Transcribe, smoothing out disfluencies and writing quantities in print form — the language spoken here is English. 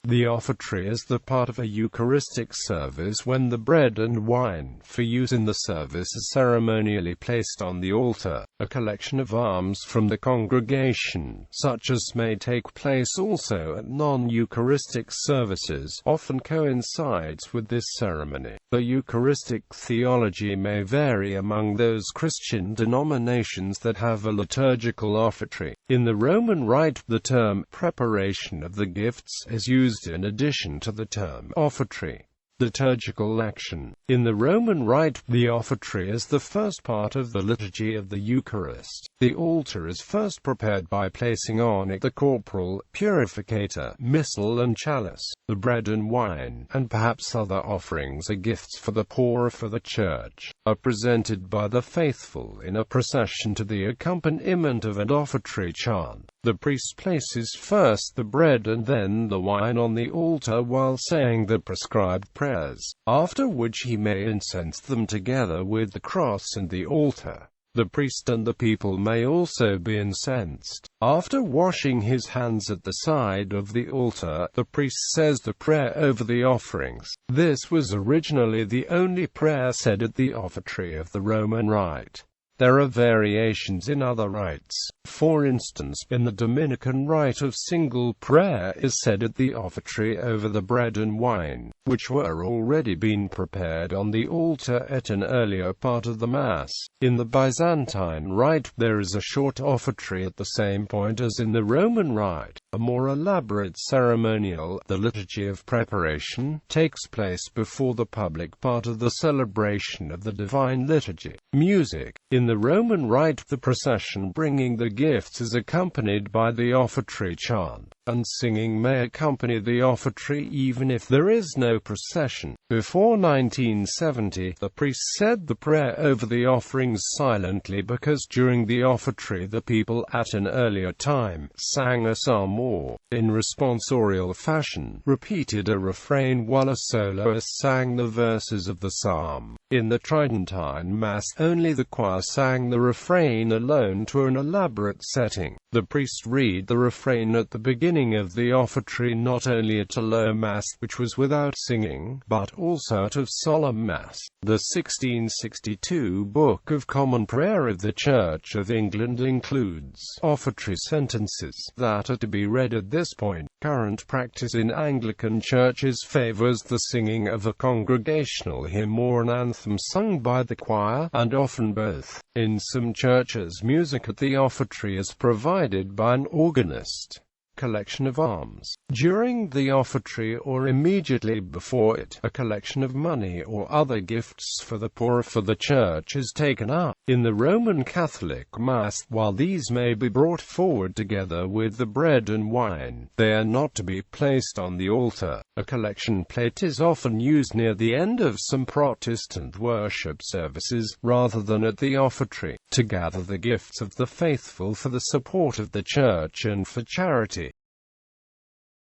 The offertory is the part of a Eucharistic service when the bread and wine for use in the service is ceremonially placed on the altar. A collection of alms from the congregation, such as may take place also at non-Eucharistic services, often coincides with this ceremony. The Eucharistic theology may vary among those Christian denominations that have a liturgical offertory. In the Roman Rite, the term preparation of the gifts is used in addition to the term offertory. Liturgical action. In the Roman Rite, the offertory is the first part of the liturgy of the Eucharist. The altar is first prepared by placing on it the corporal, purificator, missal and chalice, the bread and wine, and perhaps other offerings or gifts for the poor or for the church, are presented by the faithful in a procession to the accompaniment of an offertory chant. The priest places first the bread and then the wine on the altar while saying the prescribed prayers, after which he may incense them together with the cross and the altar. The priest and the people may also be incensed. After washing his hands at the side of the altar, the priest says the prayer over the offerings. This was originally the only prayer said at the offertory of the Roman Rite. There are variations in other rites. For instance, in the Dominican rite of single prayer is said at the offertory over the bread and wine, which were already been prepared on the altar at an earlier part of the Mass. In the Byzantine rite, there is a short offertory at the same point as in the Roman Rite. A more elaborate ceremonial, the liturgy of preparation, takes place before the public part of the celebration of the Divine Liturgy. Music. In the Roman Rite, the procession bringing the gifts is accompanied by the offertory chant, and singing may accompany the offertory even if there is no procession. Before 1970, the priest said the prayer over the offerings silently because during the offertory the people at an earlier time sang a psalm or, in responsorial fashion, repeated a refrain while a soloist sang the verses of the psalm. In the Tridentine Mass, only the choir sang the refrain alone to an elaborate setting. The priest read the refrain at the beginning of the offertory not only at a low Mass, which was without singing, but also at a solemn Mass. The 1662 Book of Common Prayer of the Church of England includes offertory sentences that are to be read at this point. Current practice in Anglican churches favors the singing of a congregational hymn or an anthem sung by the choir, and often both. In some churches, music at the offertory is provided by an organist. Collection of alms. During the offertory or immediately before it, a collection of money or other gifts for the poor or for the church is taken up. In the Roman Catholic Mass, while these may be brought forward together with the bread and wine, they are not to be placed on the altar. A collection plate is often used near the end of some Protestant worship services, rather than at the offertory, to gather the gifts of the faithful for the support of the church and for charity.